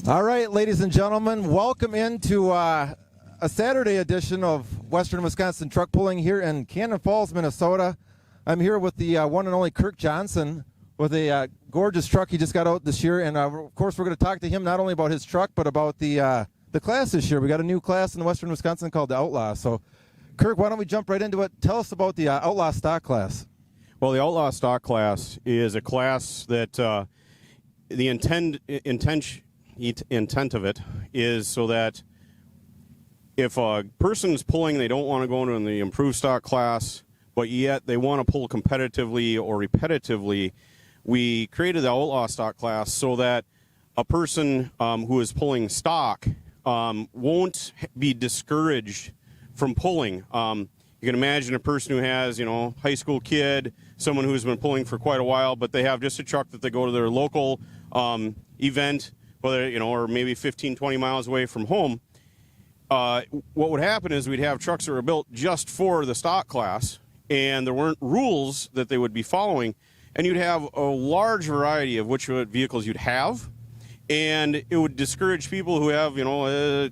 All right, ladies and gentlemen, welcome into a Saturday edition of Western Wisconsin Truck Pulling here in Cannon Falls, Minnesota. I'm here with the one and only Kirk Johnson with a gorgeous truck he just got out this year. And, of course, we're going to talk to him not only about his truck but about the class this year. We got a new class in Western Wisconsin called the Outlaw. So, Kirk, why don't we jump right into it? Tell us about the Outlaw Stock class. Well, the Outlaw Stock class is a class that the intent of it is so that if a person's pulling, they don't want to go into the improved stock class, but yet they want to pull competitively or repetitively, we created the Outlaw Stock class so that a person who is pulling stock won't be discouraged from pulling. You can imagine a person who has, high school kid, someone who's been pulling for quite a while, but they have just a truck that they go to their local event, whether, or maybe 15, 20 miles away from home. What would happen is we'd have trucks that were built just for the stock class, and there weren't rules that they would be following, and you'd have a large variety of which vehicles you'd have, and it would discourage people who have,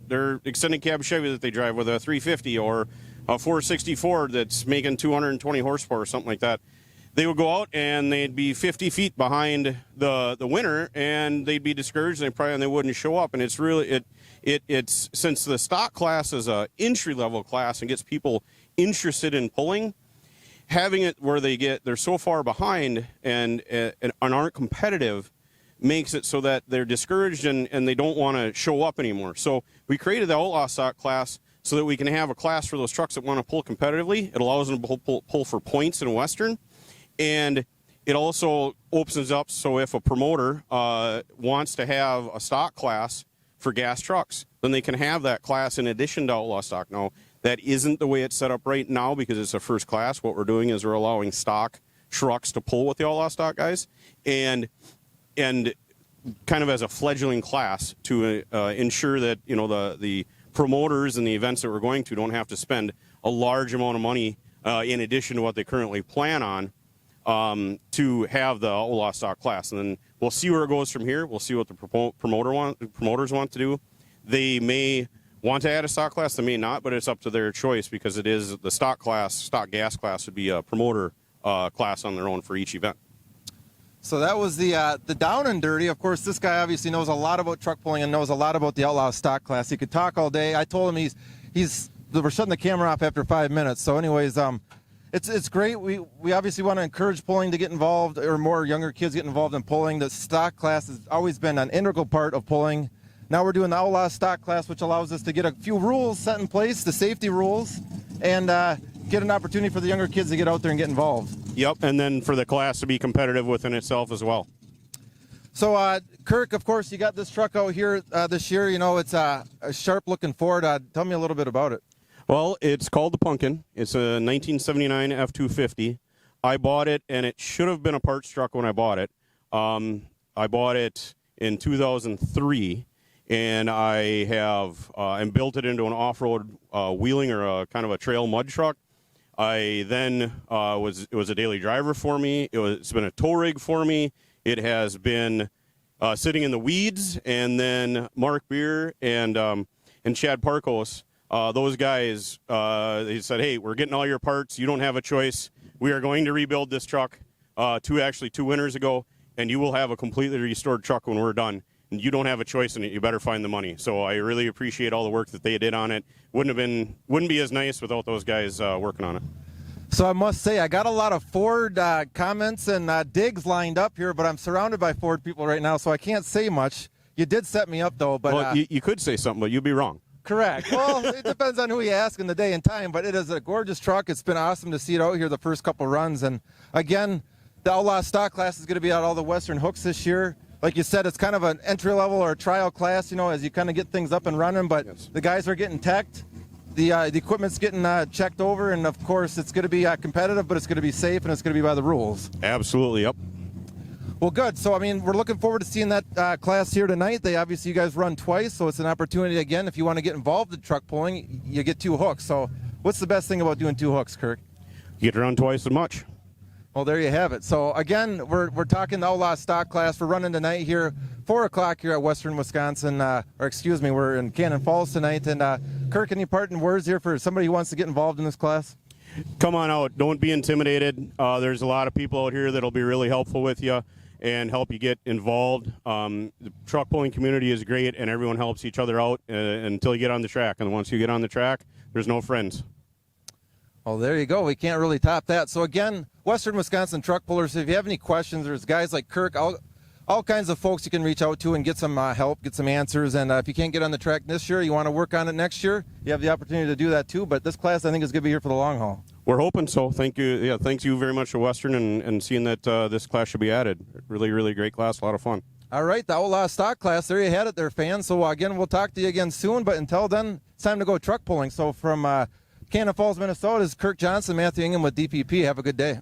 their extended cab Chevy that they drive with a 350 or a 460 Ford that's making 220 horsepower or something like that. They would go out and they'd be 50 feet behind the winner, and they'd be discouraged, and they wouldn't show up. And it's really it's since the stock class is a entry level class and gets people interested in pulling, having it where they're so far behind and aren't competitive makes it so that they're discouraged and they don't want to show up anymore. So we created the Outlaw Stock class so that we can have a class for those trucks that want to pull competitively. It allows them to pull for points in Western. And it also opens up so if a promoter wants to have a stock class for gas trucks, then they can have that class in addition to Outlaw Stock. Now, that isn't the way it's set up right now because it's a first class. What we're doing is we're allowing stock trucks to pull with the Outlaw Stock guys and kind of as a fledgling class to ensure that, the promoters and the events that we're going to don't have to spend a large amount of money in addition to what they currently plan on. To have the Outlaw Stock class, and then we'll see where it goes from here. We'll see what the promoters want to do. They may want to add a stock class, they may not, but it's up to their choice because it is the stock gas class would be a promoter class on their own for each event. So that was the down and dirty. Of course, this guy obviously knows a lot about truck pulling and knows a lot about the Outlaw Stock class. He could talk all day. I told him we're shutting the camera off after 5 minutes. So anyways, It's great. We obviously want to encourage pulling to get involved, or more younger kids get involved in pulling. The stock class has always been an integral part of pulling. Now we're doing the Outlaw Stock class, which allows us to get a few rules set in place, the safety rules, and get an opportunity for the younger kids to get out there and get involved. Yep, and then for the class to be competitive within itself as well. So, Kirk, of course, you got this truck out here this year. It's a sharp-looking Ford. Tell me a little bit about it. Well, it's called the Pumpkin. It's a 1979 F-250. I bought it, and it should have been a parts truck when I bought it. I bought it in 2003, and I have and built it into an off-road wheeling or a kind of a trail mud truck. I then it was a daily driver for me. It's been a tow rig for me. It has been sitting in the weeds, and then Mark Beer and Chad Parkos. Those guys, they said, hey, we're getting all your parts. You don't have a choice. We are going to rebuild this truck 2 winters ago, and you will have a completely restored truck when we're done. And you don't have a choice in it. You better find the money. So I really appreciate all the work that they did on it. Wouldn't be as nice without those guys working on it. So I must say, I got a lot of Ford comments and digs lined up here, but I'm surrounded by Ford people right now, so I can't say much. You did set me up, though. But well, you could say something, but you'd be wrong. Correct. Well, it depends on who you ask in the day and time, but it is a gorgeous truck. It's been awesome to see it out here the first couple runs. And, again, the Outlaw Stock class is going to be at all the Western hooks this year. Like you said, it's kind of an entry-level or a trial class, as you kind of get things up and running. But yes, the guys are getting teched. The equipment's getting checked over. And, of course, it's going to be competitive, but it's going to be safe, and it's going to be by the rules. Absolutely, yep. Well, good. So, we're looking forward to seeing that class here tonight. You guys run twice, so it's an opportunity, again, if you want to get involved in truck pulling, you get 2 hooks. So what's the best thing about doing 2 hooks, Kirk? You get to run twice as much. Well, there you have it. So, again, we're talking the Outlaw Stock class. We're running tonight here 4 o'clock here at Western Wisconsin, we're in Cannon Falls tonight. And Kirk, any parting words here for somebody who wants to get involved in this class? Come on out. Don't be intimidated. There's a lot of people out here that'll be really helpful with you and help you get involved. The truck pulling community is great, and everyone helps each other out until you get on the track. And once you get on the track, there's no friends. Well, there you go. We can't really top that. So again, Western Wisconsin Truck Pullers, if you have any questions, there's guys like Kirk, all kinds of folks you can reach out to and get some help, get some answers. And if you can't get on the track this year, you want to work on it next year, you have the opportunity to do that too. But this class, I think, is going to be here for the long haul. We're hoping so. Thank you. Yeah, thanks you very much to Western and seeing that this class should be added. Really, really great class. A lot of fun. All right, the Outlaw Stock class, there you had it there, fans. So again, we'll talk to you again soon. But until then, it's time to go truck pulling. So from Cannon Falls, Minnesota, is Kirk Johnson, Matthew Ingham with DPP. Have a good day.